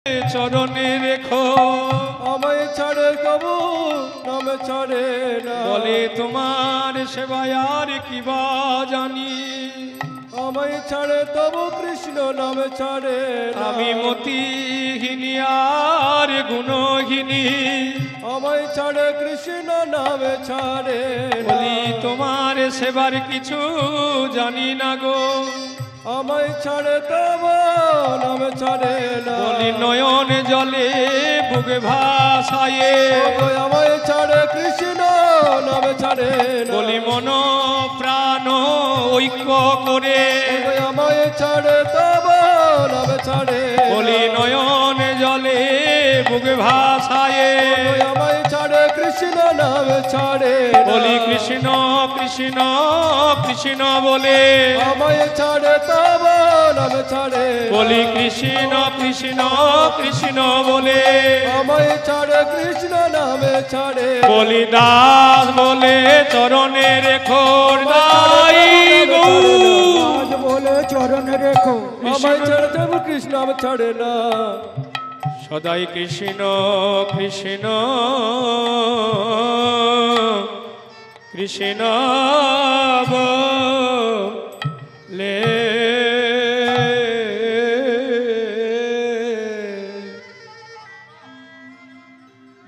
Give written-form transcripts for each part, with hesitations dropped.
চরণে রেখো আমায় ছাড়ে কবু নামে ছাড়ে না। বলে তোমার সেবায় আর কি বা জানি, আমায় ছাড়ে তবু কৃষ্ণ নামে ছাড়ে না। আমি মতিহীনী আর গুণহীনী, আমায় ছাড়ে কৃষ্ণ নামে ছাড়ে না। বলি তোমার সেবার কিছু জানি না গো, আমায় ছাড়ে তবু নামে ছাড়ে না। বলি নয়ন জলে বুকে ভাসায়ে, আমায় ছাড়ে কৃষ্ণ নামে ছাড়ে না। বলি মন প্রাণ ঐক্য করে, আমায় ছাড়ে তবু নামে ছাড়ে না। বলি নয়ন জলে বুকে ভাসায়ে, আমায় ছাড়ে কৃষ্ণ নামে ছাড়ে না। বলি কৃষ্ণ কৃষ্ণ কৃষ্ণ বলে, আমায় ছাড়ে তবু নামে ছাড়ে না। বলি কৃষ্ণ কৃষ্ণ কৃষ্ণ বলে, আমায় ছাড়ে কৃষ্ণ নামে ছাড়ে না। বলি দাস বলে চরণে রেখো দাই গো, আজ বলে চরণে রেখো। আমায় ছাড়ে তবু কৃষ্ণ নামে ছাড়ে না। সদাই কৃষ্ণ কৃষ্ণ কৃষ্ণ বলে,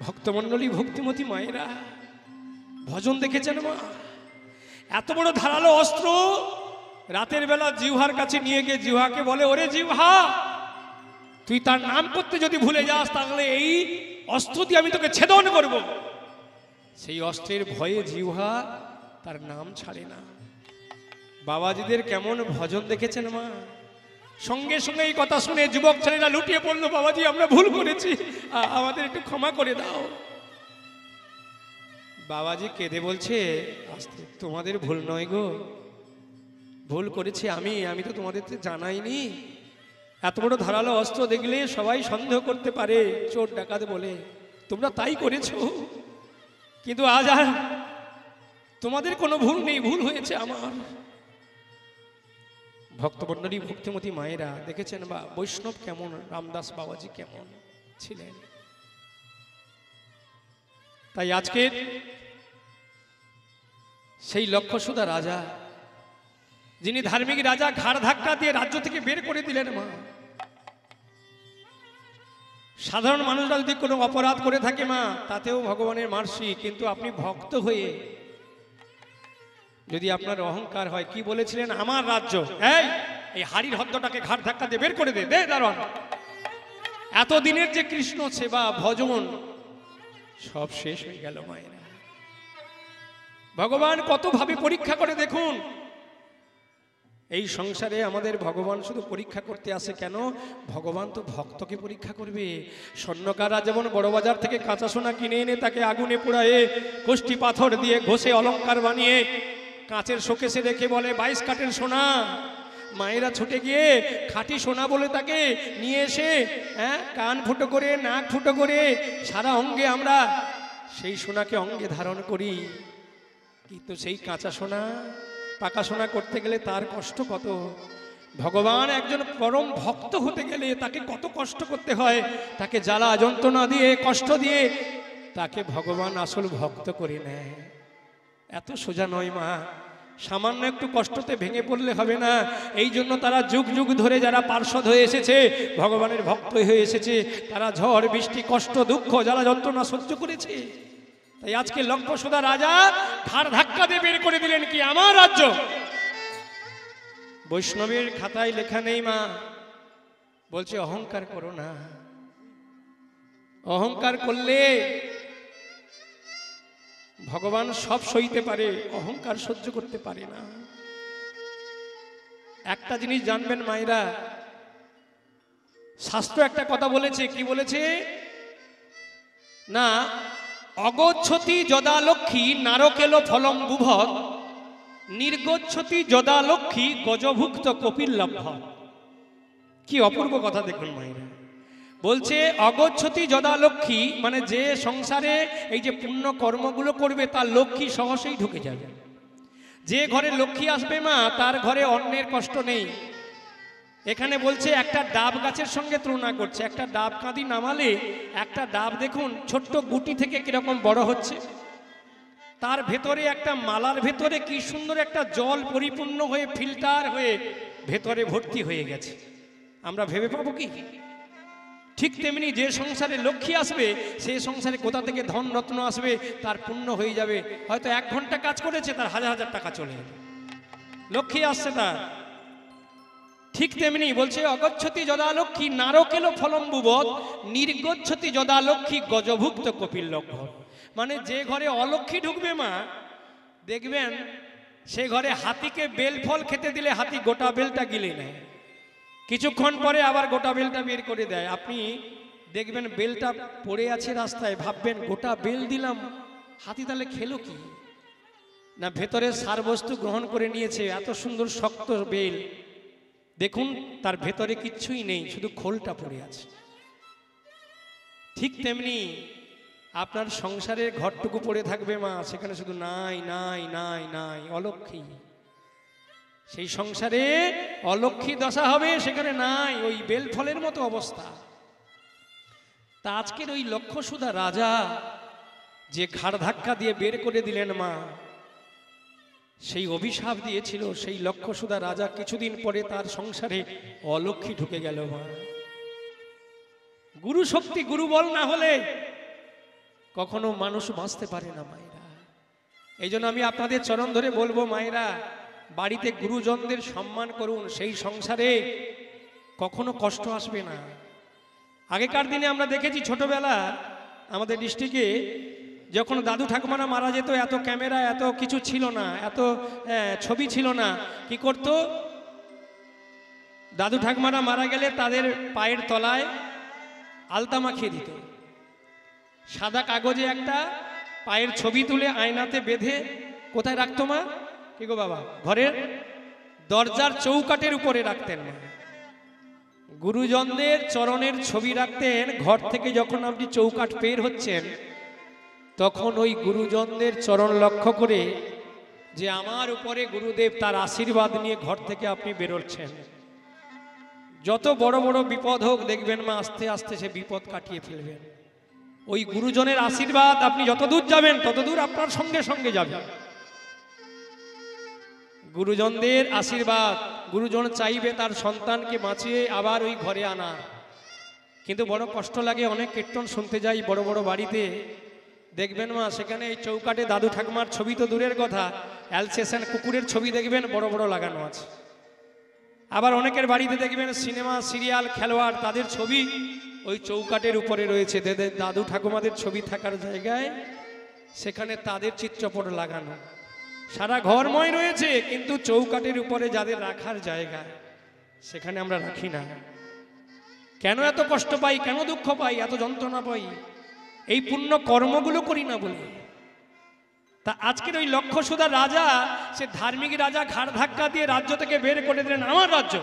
ভক্তমণ্ডলী ভক্তিমতী মায়েরা ভজন দেখেছেন মা? এত বড় ধারালো অস্ত্র রাতের বেলা জিহ্বার কাছে নিয়ে গিয়ে জিহ্বাকে বলে, ওরে জিহ্বা, তুই তার নাম করতে যদি ভুলে যাস তাহলে এই অস্ত্র দিয়ে আমি তোকে ছেদন করব। সেই অস্ত্রের ভয়ে জিহ্বা তার নাম ছাড়ে না। বাবাজিদের কেমন ভজন দেখেছেন মা? সঙ্গে সঙ্গে এই কথা শুনে যুবক ছেলেরা লুটিয়ে পড়লো, বাবাজি আমরা ভুল করেছি, আমাদের একটু ক্ষমা করে দাও। বাবাজি কেঁদে বলছে, আস্তে, তোমাদের ভুল নয় গো, ভুল করেছি আমি তো তোমাদের জানাইনি। এত বড় ধারালো অস্ত্র দেখলে সবাই সন্দেহ করতে পারে চোর ডাকাত বলে, তোমরা তাই করেছো, কিন্তু আজ আর তোমাদের কোনো ভুল নেই, ভুল হয়েছে আমার। ভক্তমণ্ডলী ভক্তিমতী মায়েরা দেখেছেন বা বৈষ্ণব কেমন, রামদাস বাবাজি কেমন ছিলেন। তাই আজকে সেই লক্ষ্যসুধা রাজা, যিনি ধার্মিক রাজা, ঘাড় ধাক্কা দিয়ে রাজ্য থেকে বের করে দিলেন মা। সাধারণ মানুষরা যদি কোনো অপরাধ করে থাকে মা, তাতেও ভগবানের মার্সি, কিন্তু আপনি ভক্ত হয়ে যদি আপনার অহংকার হয়, কি বলেছিলেন, আমার রাজ্য, এই হাড়ির হদ্দটাকে ঘাড় ধাক্কা দিয়ে বের করে দে দারোয়ান। এতদিনের যে কৃষ্ণ সেবা ভজন সব শেষ হয়ে গেল মায়েরা। ভগবান কত ভাবে পরীক্ষা করে দেখুন। এই সংসারে আমাদের ভগবান শুধু পরীক্ষা করতে আসে কেন? ভগবান তো ভক্তকে পরীক্ষা করবে। স্বর্ণকাররা যেমন বড় বাজার থেকে কাঁচা সোনা কিনে এনে তাকে আগুনে পোড়ায়ে কোষ্ঠী পাথর দিয়ে ঘষে অলংকার বানিয়ে কাঁচের শোকেসে রেখে বলে 22 কাটের সোনা, মায়েরা ছুটে গিয়ে খাঁটি সোনা বলে তাকে নিয়ে এসে কান ফুটো করে, নাক ফুটো করে, সারা অঙ্গে আমরা সেই সোনাকে অঙ্গে ধারণ করি। কিন্তু সেই কাঁচা সোনা পাকা সোনা করতে গেলে তার কষ্ট কত। ভগবান একজন পরম ভক্ত হতে গেলে তাকে কত কষ্ট করতে হয়, তাকে জ্বালা যন্ত্রণা দিয়ে কষ্ট দিয়ে তাকে ভগবান আসল ভক্ত করে নেয়। এত সোজা নয় মা, সামান্য একটু কষ্টতে ভেঙে পড়লে হবে না। এই জন্য তারা যুগ যুগ ধরে যারা পার্ষদ হয়ে এসেছে, ভগবানের ভক্ত হয়ে এসেছে, তারা ঝড় বৃষ্টি কষ্ট দুঃখ জ্বালা যন্ত্রণা সহ্য করেছে। তাই আজকে লক্ষ্যসুধা রাজা ঘাড় ধাক্কা দিয়ে বের করে দিলেন কি, আমার রাজ্য। বৈষ্ণবের খাতায় লেখা নেই মা, বলছে অহংকার করো না। অহংকার করলে ভগবান সব সইতে পারে, অহংকার সহ্য করতে পারে না। একটা জিনিস জানবেন মায়েরা, শাস্ত্র একটা কথা বলেছে, কি বলেছে না, অগচ্ছতি যদা লক্ষ্মী নারকেল ফলম বুভৎ, নির্গচ্ছতি যদা লক্ষ্মী গজভুক্ত কপিল্লভ। কি অপূর্ব কথা দেখুন মায়েরা। বলছে অগচ্ছতি যদা লক্ষ্মী, মানে যে সংসারে এই যে পুণ্য কর্মগুলো করবে তার লক্ষ্মী সহসেই ঢুকে যাবে। যে ঘরে লক্ষ্মী আসবে মা, তার ঘরে অন্যের কষ্ট নেই। এখানে বলছে একটা ডাব গাছের সঙ্গে তুলনা করছে। একটা ডাব কাঁদি নামালে একটা ডাব দেখুন ছোট্ট গুটি থেকে কিরকম বড় হচ্ছে, তার ভেতরে একটা মালার ভেতরে কি সুন্দর একটা জল পরিপূর্ণ হয়ে ফিল্টার হয়ে ভেতরে ভর্তি হয়ে গেছে। আমরা ভেবে পাবো কি? ঠিক তেমনি যে সংসারে লক্ষ্মী আসবে সেই সংসারে কোথা থেকে ধন রত্ন আসবে তার পূর্ণ হয়ে যাবে। হয়তো 1 ঘন্টা কাজ করেছে, তার হাজার হাজার টাকা চলে যাবে, লক্ষ্মী আসছে তার। ঠিক তেমনি বলছে অগচ্ছতি যদা লক্ষ্মী নারকেল ফলম্বুবৎ নির্গচ্ছতি যদা লক্ষ্মী গজভুক্ত কপিল লক্ষ্য। মানে যে ঘরে অলক্ষ্মী ঢুকবে মা, দেখবেন সে ঘরে হাতিকে বেল ফল খেতে দিলে হাতি গোটা বেলটা গিলে নেয়, কিছুক্ষণ পরে আবার গোটা বেলটা বের করে দেয়। আপনি দেখবেন বেলটা পড়ে আছে রাস্তায়, ভাববেন গোটা বেল দিলাম, হাতি তাহলে খেলো কি না? ভেতরে সার বস্তু গ্রহণ করে নিয়েছে, এত সুন্দর শক্ত বেল, দেখুন তার ভেতরে কিচ্ছুই নেই, শুধু খোলটা পড়ে আছে। ঠিক তেমনি আপনার সংসারের ঘরটুকু পড়ে থাকবে মা, সেখানে শুধু নাই নাই নাই নাই, অলক্ষ্মী। সেই সংসারে অলক্ষ্মী দশা হবে, সেখানে নাই, ওই বেল ফলের মতো অবস্থা। তা আজকের ওই লক্ষ্যসুধা রাজা যে ঘাড় ধাক্কা দিয়ে বের করে দিলেন মা, সেই অভিশাপ দিয়েছিল সেই লক্ষ্যসুধা রাজা, কিছুদিন পরে তার সংসারে অলক্ষ্মী ঢুকে গেল মা। গুরু শক্তি গুরু বল না হলে কখনো মানুষ বাঁচতে পারে না মায়েরা। এই জন্য আমি আপনাদের চরণ ধরে বলবো মায়েরা, বাড়িতে গুরুজনদের সম্মান করুন, সেই সংসারে কখনো কষ্ট আসবে না। আগেকার দিনে আমরা দেখেছি ছোটবেলা আমাদের ডিস্ট্রিক্টে যখন দাদু ঠাকুমারা মারা যেত, এত ক্যামেরা এত কিছু ছিল না, এত ছবি ছিল না, কি করত? দাদু ঠাকুমারা মারা গেলে তাদের পায়ের তলায় আলতা মাখিয়ে দিত, সাদা কাগজে একটা পায়ের ছবি তুলে আয়নাতে বেঁধে কোথায় রাখতো মা? কি গো বাবা? ঘরের দরজার চৌকাঠের উপরে রাখতেন মা। গুরুজনদের চরণের ছবি রাখতেন। ঘর থেকে যখন আপনি চৌকাঠ পের হচ্ছেন, তখন ওই গুরুজনদের চরণ লক্ষ্য করে যে আমার উপরে গুরুদেব, তার আশীর্বাদ নিয়ে ঘর থেকে আপনি বেরোচ্ছেন। যত বড় বড় বিপদ হোক দেখবেন মা, আস্তে আস্তে সে বিপদ কাটিয়ে ফেলবেন। ওই গুরুজনের আশীর্বাদ আপনি যত দূর যাবেন তত দূর আপনার সঙ্গে সঙ্গে যাবে। গুরুজনদের আশীর্বাদ, গুরুজন চাইবে তার সন্তানকে বাঁচিয়ে আবার ওই ঘরে আনা। কিন্তু বড় কষ্ট লাগে, অনেক কীর্তন শুনতে যাই বড় বড় বাড়িতে, দেখবেন মা সেখানে এই চৌকাঠে দাদু ঠাকুমার ছবি তো দূরের কথা, অ্যালসেশন কুকুরের ছবি দেখবেন বড় বড় লাগানো আছে। আবার অনেকের বাড়িতে দেখবেন সিনেমা সিরিয়াল খেলোয়াড় তাদের ছবি ওই চৌকাঠের উপরে রয়েছে। দাদু ঠাকুমাদের ছবি থাকার জায়গায় সেখানে তাদের চিত্রপট লাগানো, সারা ঘরময় রয়েছে, কিন্তু চৌকাঠের উপরে যাদের রাখার জায়গা সেখানে আমরা রাখি না। কেন এত কষ্ট পাই, কেন দুঃখ পাই, এত যন্ত্রণা পাই? এই পুণ্য কর্মগুলো করি না বলে। তা আজকের ওই লক্ষ্যসুধা রাজা, সে ধার্মিক রাজা, ঘাড় ধাক্কা দিয়ে রাজ্য থেকে বের করে দিলেন, আমার রাজ্য।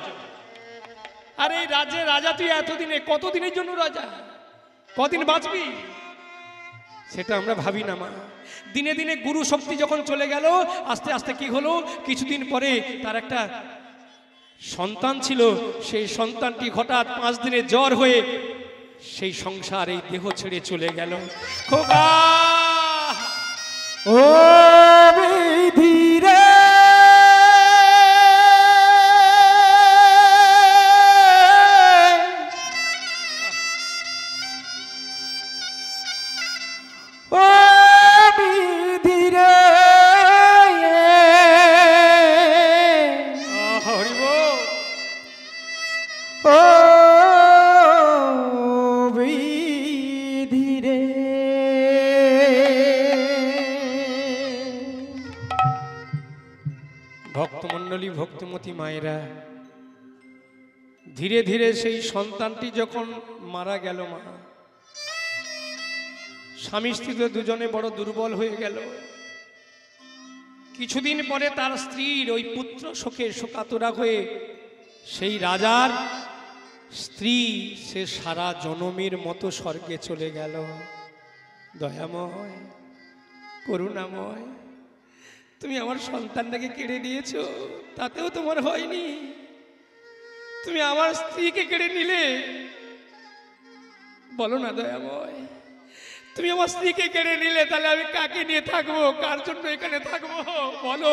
আর এই রাজ্যের রাজা তুই এতদিনে, কতদিনের জন্য রাজা, কদিন বাঁচবি? সেটা আমরা ভাবি না মা। দিনে দিনে গুরু শক্তি যখন চলে গেল, আস্তে আস্তে কি হলো, কিছুদিন পরে তার একটা সন্তান ছিল, সেই সন্তানটি হঠাৎ 5 দিনে জ্বর হয়ে সেই সংসার, এই দেহ ছেড়ে চলে গেল। খোকা ও বিধিরে ভক্তমণ্ডলী, ভক্তিমতী মায়েরা, ধীরে ধীরে সেই সন্তানটি যখন মারা গেল মা, স্বামী স্ত্রী দুজনে বড় দুর্বল হয়ে গেল। কিছুদিন পরে তার স্ত্রীর ওই পুত্র শোকে শোকাতুরা হয়ে সেই রাজার স্ত্রী, সে সারা জনমের মতো স্বর্গে চলে গেল। দয়াময়, করুণাময়, তুমি আমার সন্তানটাকে কেড়ে নিয়েছো, তাতেও তোমার হয়নি। তুমি আমার স্ত্রীকে কেড়ে নিলে, বলো না দয়াময়, তুমি আমার স্ত্রীকে কেড়ে নিলে, তাহলে আমি কাকে নিয়ে থাকবো, কার জন্য এখানে থাকবো, বলো,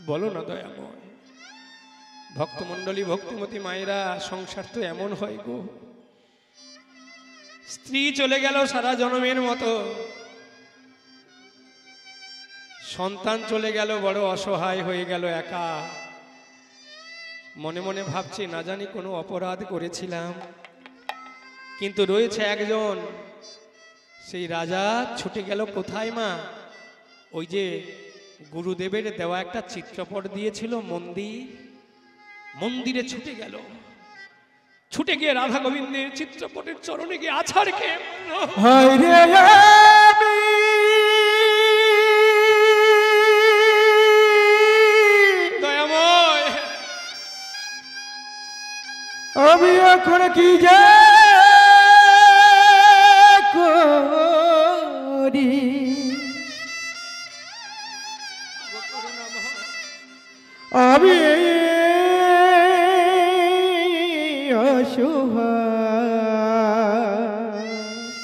বলো না দয়াময়। ভক্তমণ্ডলী, ভক্তিমতী মায়েরা, সংসার তো এমন হয় গো, স্ত্রী চলে গেল সারা জনমের মতো, সন্তান চলে গেল, বড় অসহায় হয়ে গেল, একা। মনে মনে ভাবছি, না জানি কোনো অপরাধ করেছিলাম, কিন্তু রয়েছে একজন, সেই রাজা ছুটে গেল কোথায় মা? ওই যে গুরুদেবের দেওয়া একটা চিত্রপট দিয়েছিল মন্দির, মন্দিরে ছুটে গেল, ছুটে গিয়ে রাধা গোবিন্দের চিত্রপটের চরণে গিয়ে আছাড় খেয়ে দয়াময়, আমি এখন কি যে করি, আমি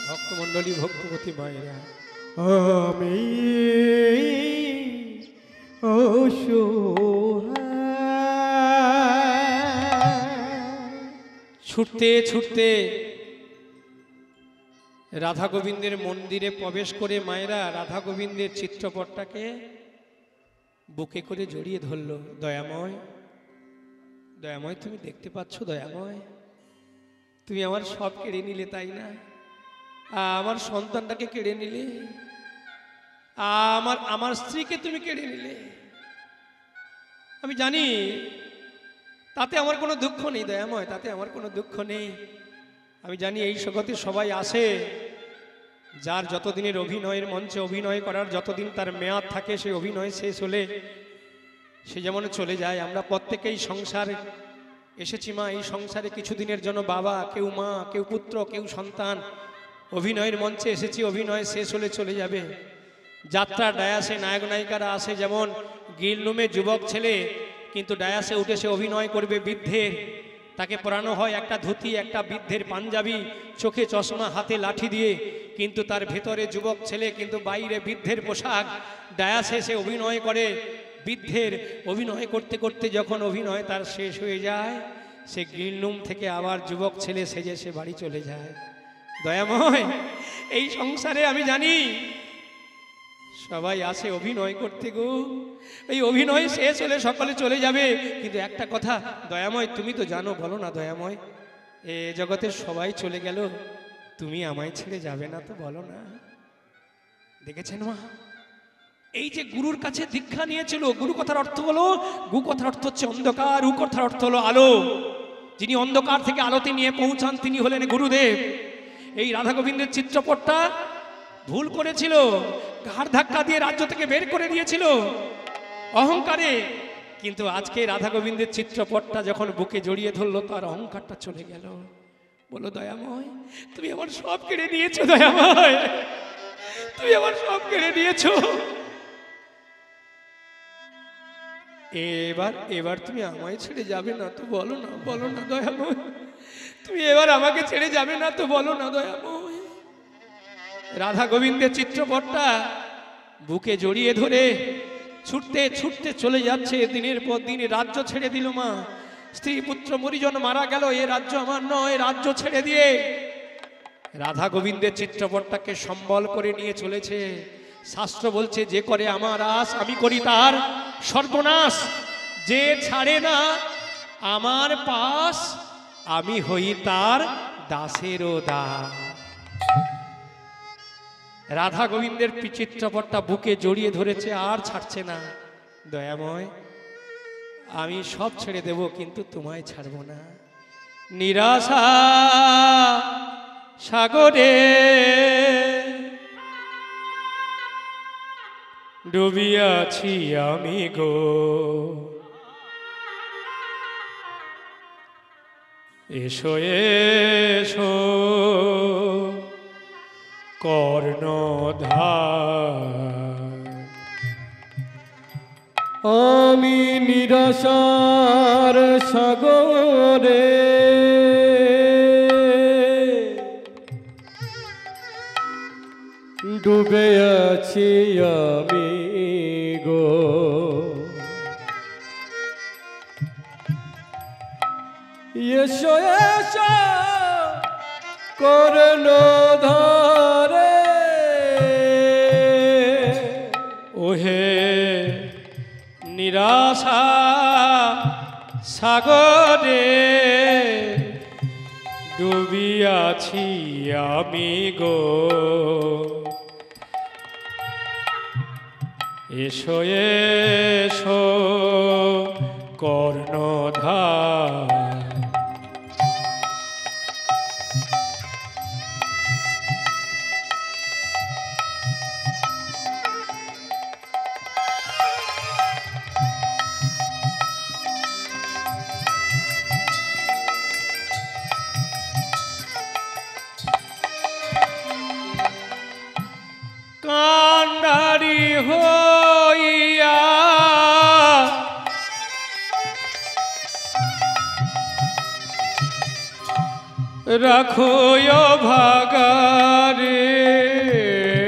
ভক্তমণ্ডলী, ভক্তিমতী মায়েরা, আমি ছুটতে ছুটতে রাধা গোবিন্দের মন্দিরে প্রবেশ করে মায়েরা রাধা গোবিন্দের চিত্রপটটাকে বুকে করে জড়িয়ে ধরল। দয়াময়, দয়াময়, তুমি দেখতে পাচ্ছ দয়াময়, তুমি আমার সব কেড়ে নিলে, তাই না? আমার সন্তানটাকে কেড়ে নিলে, আমার স্ত্রীকে তুমি কেড়ে নিলে। আমি জানি তাতে আমার কোনো দুঃখ নেই দয়াময়, তাতে আমার কোনো দুঃখ নেই। আমি জানি এই জগতে সবাই আসে, যার যতদিনের অভিনয়ের মঞ্চে অভিনয় করার যতদিন তার মেয়াদ থাকে, সেই অভিনয় শেষ হলে সে যেমন চলে যায়। আমরা প্রত্যেকেই সংসারে এসেছি মা, এই সংসারে কিছুদিনের জন্য বাবা, কেউ মা, কেউ পুত্র, কেউ সন্তান। অভিনয়ের মঞ্চে এসেছি, অভিনয় শেষ হলে চলে যাবে। যাত্রা ডায়াসে নায়ক নায়িকারা আসে, যেমন গিলরুমে যুবক ছেলে কিন্তু ডায়াসে উঠে সে অভিনয় করবে বৃদ্ধের, তাকে পরানো হয় একটা ধুতি, একটা বৃদ্ধের পাঞ্জাবি, চোখে চশমা, হাতে লাঠি দিয়ে, কিন্তু তার ভেতরে যুবক ছেলে, কিন্তু বাইরে বৃদ্ধের পোশাক। ডায়াসে সে অভিনয় করে বৃদ্ধের, অভিনয় করতে করতে যখন অভিনয় তার শেষ হয়ে যায়, সে গিলরুম থেকে আবার যুবক ছেলে সেজে সে বাড়ি চলে যায়। দয়াময়, এই সংসারে আমি জানি সবাই আসে অভিনয় করতে গো, এই অভিনয় শেষ হলে সকলে চলে যাবে। কিন্তু একটা কথা দয়াময়, তুমি তো জানো, বলো না দয়াময়, এ জগতে সবাই চলে গেল, তুমি আমায় ছেড়ে যাবে না তো, বলো না? দেখেছেন মা, এই যে গুরুর কাছে দীক্ষা নিয়েছিল, গুরু কথার অর্থ হলো, গু কথার অর্থ হচ্ছে অন্ধকার, উ কথার অর্থ হলো আলো। যিনি অন্ধকার থেকে আলোতে নিয়ে পৌঁছান তিনি হলেন গুরুদেব। এই রাধা গোবিন্দের চিত্রপটটা ভুল করেছিল, ঘাড় ধাক্কা দিয়ে রাজ্য থেকে বের করে দিয়েছিল অহংকারে, কিন্তু আজকে রাধা গোবিন্দের চিত্রপটটা যখন বুকে জড়িয়ে ধরলো, তার অহংকারটা চলে গেল। বলো দয়াময়, তুমি আমার সব কেড়ে নিয়েছো দয়াময়, তুমি আমার সব কেড়ে নিয়েছো। এবার তুমি আমায় ছেড়ে যাবে না তো, বলো না, বলো না দয়াময়, তুমি এবার আমাকে ছেড়ে যাবে না তো, বলো না দয়াময়। রাধা গোবিন্দের চিত্রপটটা বুকে জড়িয়ে ধরে ছুটতে ছুটতে চলে যাচ্ছে, দিনের পর দিন রাজ্য ছেড়ে দিল মা। স্ত্রী পুত্র পরিজন মারা গেল, এ রাজ্য আমার নয়, রাজ্য ছেড়ে দিয়ে রাধা গোবিন্দের চিত্রপটটাকে সম্বল করে নিয়ে চলেছে। শাস্ত্র বলছে, যে করে আমার আশ আমি করি তার সর্বনাশ, যে ছাড়ে না আমার পাশ আমি হই তার দাসেরও দাস। রাধা গোবিন্দের চিত্রপটটা বুকে জড়িয়ে ধরেছে, আর ছাড়ছে না। দয়াময়, আমি সব ছেড়ে দেব, কিন্তু তোমায় ছাড়ব না। নিরাশা সাগরে ডুবিয়াছি আমি গো, এসো এসো কর্ণধার, আমি নিরাশার সাগরে ডুবে আছি আমি গো, এসো এসো কর্ণধারে, ওহে নিরাশা সাগরে ডুবিয়াছি আমি গো, এসো এসো কর্ণধার। কান্ডারি হইয়া রাখো ভাগারে,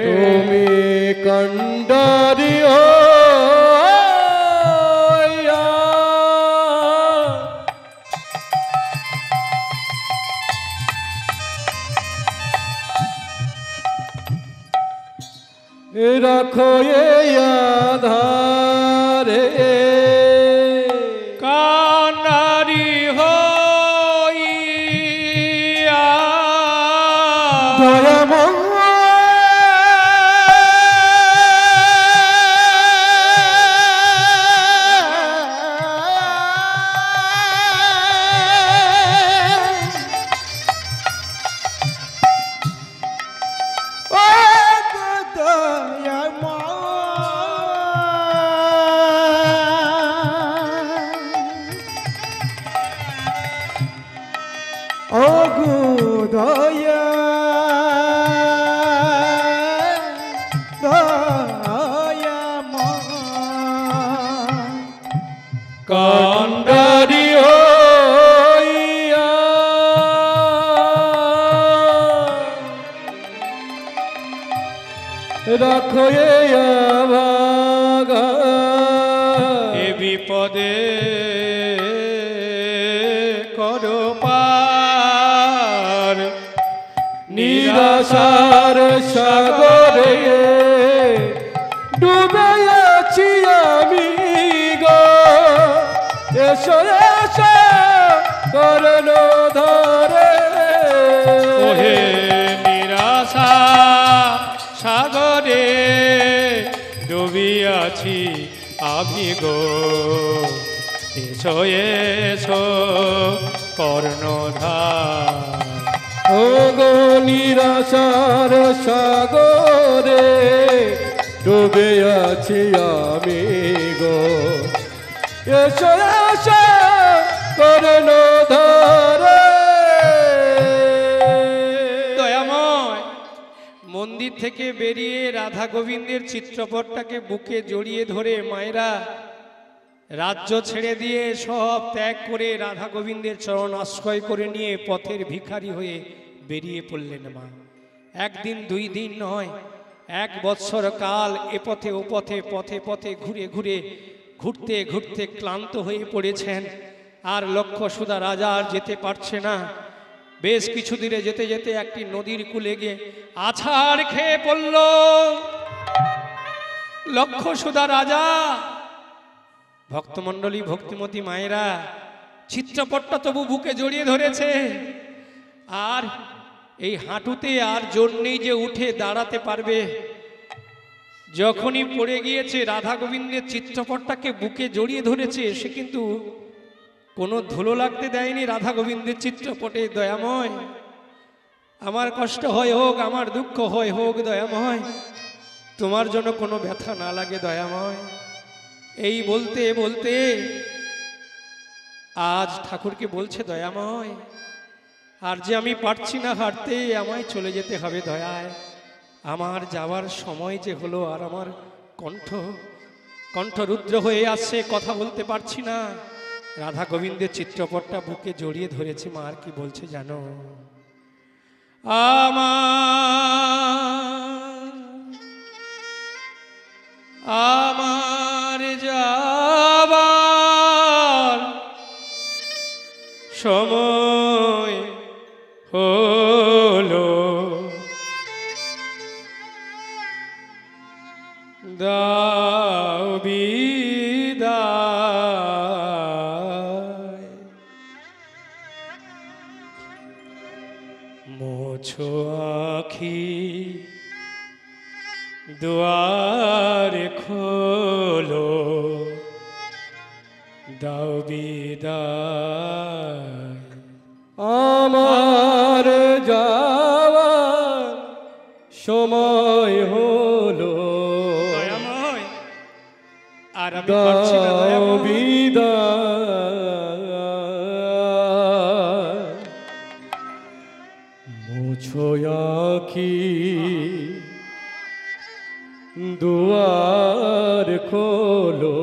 তুমি কান্ডারি রাখো আধারে, কান্ডারি হইয়া দয়াময় কান্ডারি হইয়া রাখো ভাগা, এ বিপদে করো পার, নিরাশার সাগরে ডুবে আছি আমি গো, এসো এসো কর্ণধারে, ওহে নিরাশা সাগরে ডুবিয়াছি আমি গো, এসো এসো কর্ণধার। ও গো নিরাশার সাগরে ডুবে আছি আমি গো, এসো এসো কর্ণধারে। দয়াময়, মন্দির থেকে বেরিয়ে রাধা গোবিন্দের চিত্রপটটাকে বুকে জড়িয়ে ধরে মায়েরা রাজ্য ছেড়ে দিয়ে সব ত্যাগ করে রাধা গোবিন্দের চরণ আশ্রয় করে নিয়ে পথের ভিখারি হয়ে বেরিয়ে পড়লেন মা। একদিন দুই দিন নয়, 1 বৎসর কাল এ পথে ও পথে পথে পথে ঘুরে ঘুরে ঘুরতে ঘুরতে ক্লান্ত হয়ে পড়েছেন। আর লক্ষ্য সুধা রাজা আর যেতে পারছে না। বেশ কিছু দূরে যেতে যেতে একটি নদীর কূলে গিয়ে আছাড় খেয়ে পড়ল লক্ষ্য সুধা রাজা। ভক্তমণ্ডলী, ভক্তিমতী মায়েরা চিত্রপটটা তবু বুকে জড়িয়ে ধরেছে, আর এই হাঁটুতে আর জোর নেই যে উঠে দাঁড়াতে পারবে। যখনই পড়ে গিয়েছে, রাধা গোবিন্দের চিত্রপটটাকে বুকে জড়িয়ে ধরেছে, সে কিন্তু কোনো ধুলো লাগতে দেয়নি রাধা গোবিন্দের চিত্রপটে। দয়াময়, আমার কষ্ট হয় হোক, আমার দুঃখ হয় হোক দয়াময়, তোমার জন্য কোনো ব্যথা না লাগে দয়াময়। এই বলতে বলতে আজ ঠাকুরকে বলছে, দয়াময় আর যে আমি পারছি না হাঁটতে, আমায় চলে যেতে হবে দয়ায়। আমার যাওয়ার সময় যে হলো, আর আমার কণ্ঠ কণ্ঠ রুদ্র হয়ে আসছে, কথা বলতে পারছি না। রাধা গোবিন্দের চিত্রপটটা বুকে জড়িয়ে ধরেছে। মা আর কি বলছে জানো? আমার যাবার সময় হলো, দাও বিদায়। মোছো আখি দুয়ার খোলো, দাও বিদায়। আমার যাওয়ার সময় হলো, দয়াময় আর আমি পারছি না দাও দয়াময়। বিদায়। মুছো আঁখি দুয়ার খোলো,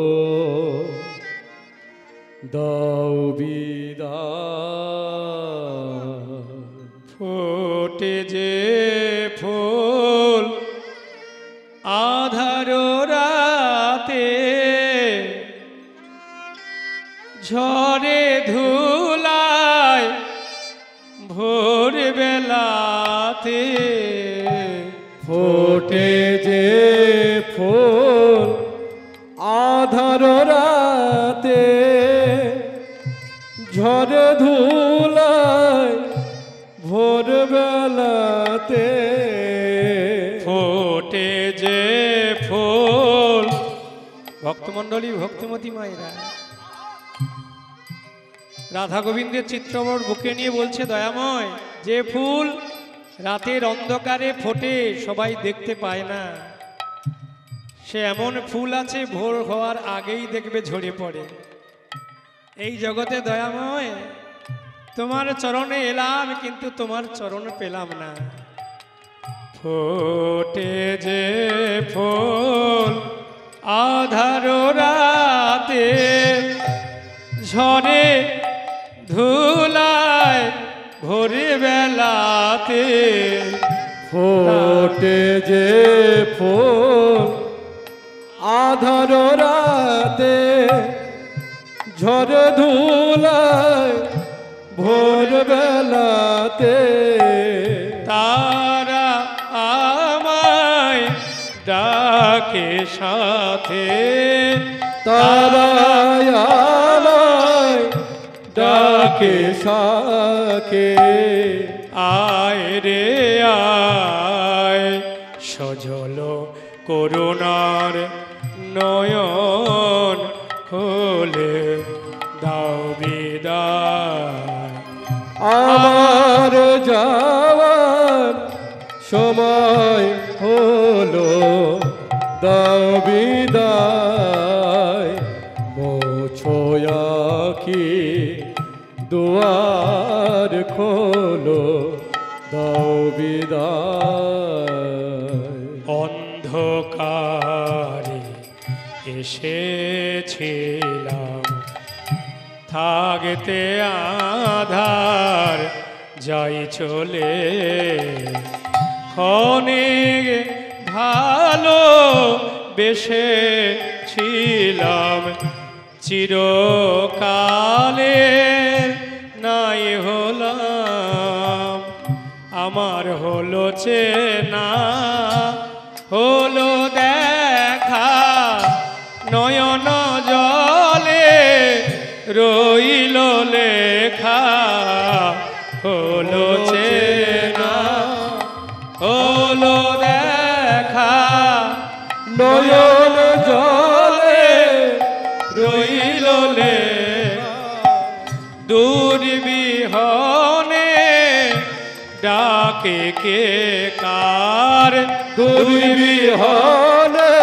দাও বিদায়। ফোটে যে ফুল আধার রাতে, ঝড়ে ধুলায় ভোর বেলাতে। ফোটে যে ফুল আধার রাতে, ঝড় ধুলায় ভোর বেলাতে। ফোটে যে ফুল, ভক্তমণ্ডলী ভক্তিমতী মায়েরা রাধা গোবিন্দের চিত্রপট বুকে নিয়ে বলছে, দয়াময় যে ফুল রাতের অন্ধকারে ফোটে, সবাই দেখতে পায় না, সে এমন ফুল আছে ভোর হওয়ার আগেই দেখবে ঝরে পড়ে। এই জগতে দয়াময় তোমার চরণে এলাম, কিন্তু তোমার চরণ পেলাম না। ফোটে যে ফুল আধার রাতে, ঝড়ে ধুলায় ভোরে বেলাতে। ফোটে যে ফুল আধার রাতে, ঝড় ধুলায় ভোর বেলাতে। তারা আমায় ডাকে সাথে, তারাই আমায় ডাকে সাকে। আয় রে আয়, সজল করুণার নয়ন খোলে, দাও বিদায়। আমার যাওয়ার সময় হলো, দাও বিদায়। মোছো আঁখি দুয়ার খোলো, দাও বিদায়। অন্ধকারে এসেছিলাম, থাকতে আধার যাই চলে। অনেক ভালো বেসেছিলাম, চিরকালে নাই হলাম। আমার হলো চেনা, হলো দেখা, নয়ন জলে রইল লেখা। হলো চেনা, হলো দেখা, নয়ন জলে রইল লেখা। দুর্বিহনে ডাকে কে কার, দুর্বিহনে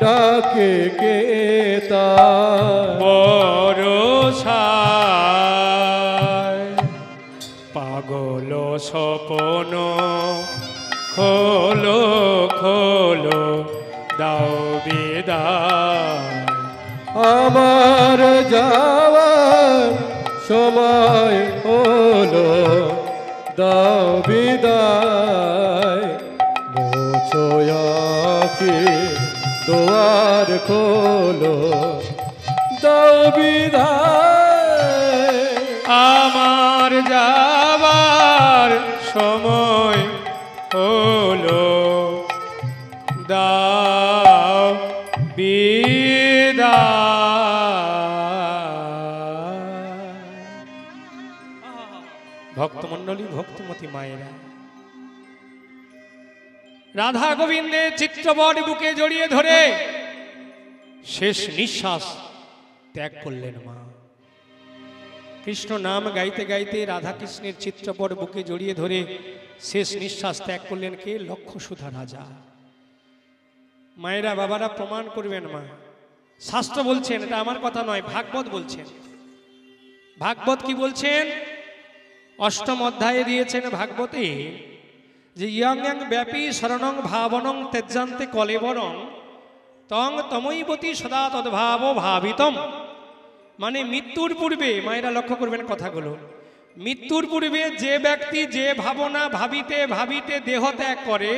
ডাকে কে তার। বরষায় পাগল স্বপন খোলো খোলো, দাও বিদায়। আমার যাওয়ার সময় হলো, দাও বিদায়। মুছো আঁখি দুয়ার খোলো, দাও বিদায়। আমার যাবার সময় হলো, দাও বিদায়। ভক্তমণ্ডলী, ভক্তমতী মায়েরা, রাধা গোবিন্দের চিত্রপট বুকে জড়িয়ে ধরে শেষ নিঃশ্বাস ত্যাগ করলেন মা। কৃষ্ণ নাম গাইতে গাইতে রাধা কৃষ্ণের চিত্রপট বুকে জড়িয়ে ধরে শেষ নিঃশ্বাস ত্যাগ করলেন কে? লক্ষ্যসুধা রাজা। মায়েরা, বাবারা প্রমাণ করবেন মা, শাস্ত্র বলছেন, এটা আমার কথা নয়, ভাগবত বলছেন। ভাগবত কি বলছেন? অষ্টম অধ্যায়ে দিয়েছেন ভাগবতে যে ইয়ং ইয়ং ব্যাপী শরণং ভাবনং তেজান্তে কলেবরং তং তমৈবতী সদা তদ্ভাব ভাবিতম। মানে মৃত্যুর পূর্বে, মায়েরা লক্ষ্য করবেন কথাগুলো, মৃত্যুর পূর্বে যে ব্যক্তি যে ভাবনা ভাবিতে ভাবিতে দেহ ত্যাগ করে,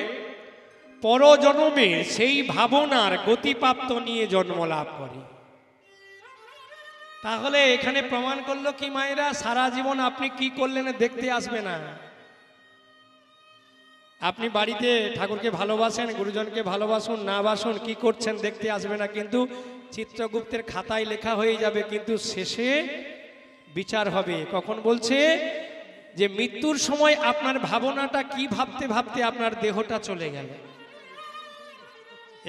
পরজন্মে সেই ভাবনার গতিপ্রাপ্ত নিয়ে জন্ম লাভ করে। তাহলে এখানে প্রমাণ করলো কি মায়েরা, সারা জীবন আপনি কি করলেন দেখতে আসবে না। আপনি বাড়িতে ঠাকুরকে ভালোবাসেন, গুরুজনকে ভালোবাসুন না বাসুন, কি করছেন দেখতে আসবে না, কিন্তু চিত্রগুপ্তের খাতায় লেখা হয়ে যাবে, কিন্তু শেষে বিচার হবে। কখন বলছে? যে মৃত্যুর সময় আপনার ভাবনাটা কি ভাবতে ভাবতে আপনার দেহটা চলে গেল।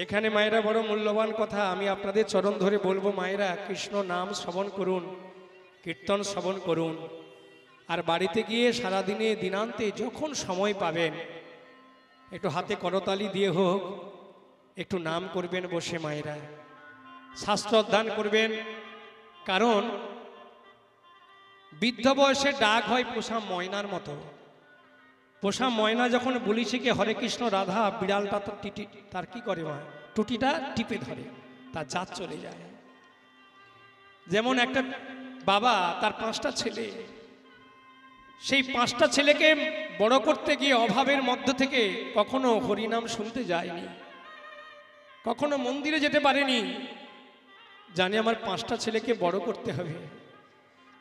এখানে মায়েরা বড় মূল্যবান কথা আমি আপনাদের চরণ ধরে বলবো, মায়েরা কৃষ্ণ নাম শ্রবণ করুন, কীর্তন শ্রবণ করুন, আর বাড়িতে গিয়ে সারাদিনে দিনান্তে যখন সময় পাবেন একটু হাতে করতালি দিয়ে হোক একটু নাম করবেন বসে। মায়েরা শাস্ত্র অধ্যয়ন করবেন, কারণ বৃদ্ধ বয়সে ডাক হয় পোষা ময়নার মতো। পোষা ময়না যখন বলিছে হরে কৃষ্ণ রাধা, বিড়ালটা তো তার কি করে মা? টুটিটা টিপে ধরে, তার জাত চলে যায়। যেমন একটা বাবা তার 5টা ছেলে, সেই 5টা ছেলেকে বড় করতে গিয়ে অভাবের মধ্য থেকে কখনো হরিনাম শুনতে যায়নি, কখনো মন্দিরে যেতে পারেনি। জানে আমার 5টা ছেলেকে বড় করতে হবে,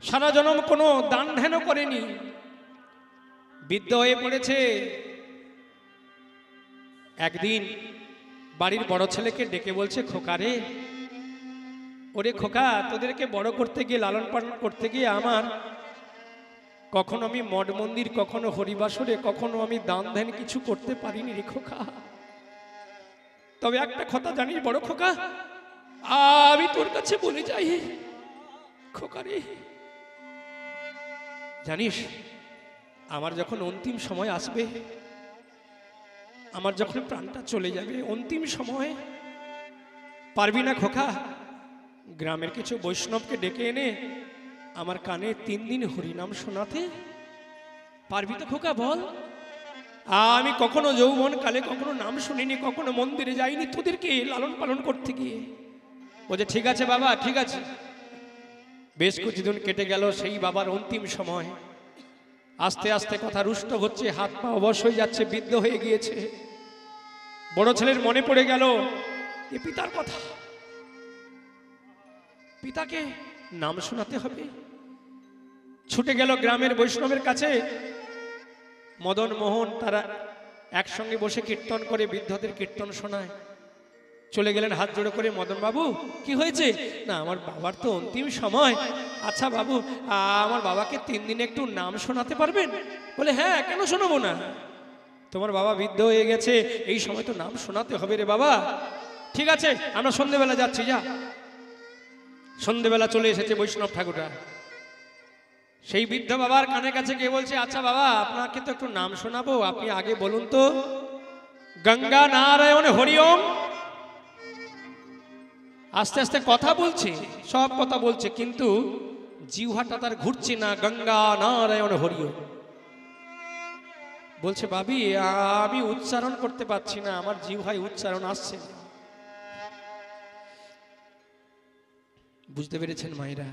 সারা জনম কোনো দান ধ্যানও করেনি, বৃদ্ধ হয়ে পড়েছে। একদিন বাড়ির বড় ছেলেকে ডেকে বলছে, খোকা রে, ওরে খোকা, তোদেরকে বড় করতে গিয়ে লালন পালন করতে গিয়ে আমার কখনো আমি মঠ মন্দির, কখনো হরিবাসরে, কখনো আমি দান ধ্যান কিছু করতে পারিনি রে খোকা। তবে একটা কথা জানিস বড় খোকা, আমি তোর কাছে বলে যাই খোকা রে, জানিস আমার যখন অন্তিম সময় আসবে, আমার যখন প্রাণটা চলে যাবে, অন্তিম সময় পারবি না খোকা গ্রামের কিছু বৈষ্ণবকে ডেকে এনে আমার কানে 3 দিন হরিনাম শোনাতে? পারবি তো খোকা বল? আমি কখনো যৌবন কালে কখনো নাম শুনিনি, কখনো মন্দিরে যাইনি তোদেরকে লালন পালন করতে গিয়ে। বলছে ঠিক আছে বাবা, ঠিক আছে। বেশ কিছুদিন কেটে গেল, সেই বাবার অন্তিম সময়। আস্তে আস্তে কথা রুষ্ট হচ্ছে, হাত পা অবশ হয়ে যাচ্ছে, বৃদ্ধ হয়ে গিয়েছে। বড় ছেলের মনে পড়ে গেল এ পিতার কথা, পিতাকে নাম শোনাতে হবে। ছুটে গেল গ্রামের বৈষ্ণবের কাছে। মদন মোহন তারা একসঙ্গে বসে কীর্তন করে, বৃদ্ধদের কীর্তন শোনায়। চলে গেলেন হাত জোড়ো করে, মদন বাবু কি হয়েছে? না আমার বাবার তো অন্তিম সময়, আচ্ছা বাবু আমার বাবাকে 3 দিন একটু নাম শোনাতে পারবেন? বলে হ্যাঁ, কেন শোনাবো না, তোমার বাবা বৃদ্ধ হয়ে গেছে, এই সময় তো নাম শোনাতে হবে রে বাবা। ঠিক আছে আমরা সন্ধ্যেবেলা যাচ্ছি, যা। সন্ধ্যেবেলা চলে এসেছে বৈষ্ণব ঠাকুররা। সেই বৃদ্ধ বাবার কানের কাছে গিয়ে বলছে, আচ্ছা বাবা আপনাকে তো একটু নাম শোনাবো, আপনি আগে বলুন তো গঙ্গা নারায়ণ হরিওম। আস্তে আস্তে কথা বলছে, সব কথা বলছে, কিন্তু জিহ্বাটা তার ঘুরছে না। গঙ্গা নারায়ণ হরিওম বলছে, বাবি আমি উচ্চারণ করতে পারছি না, আমার জিহ্বায় উচ্চারণ আসছে না। বুঝতে পেরেছেন মায়েরা?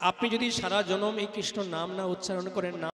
আপনি যদি সারা জনম এই কৃষ্ণ নাম না উচ্চারণ করেন, না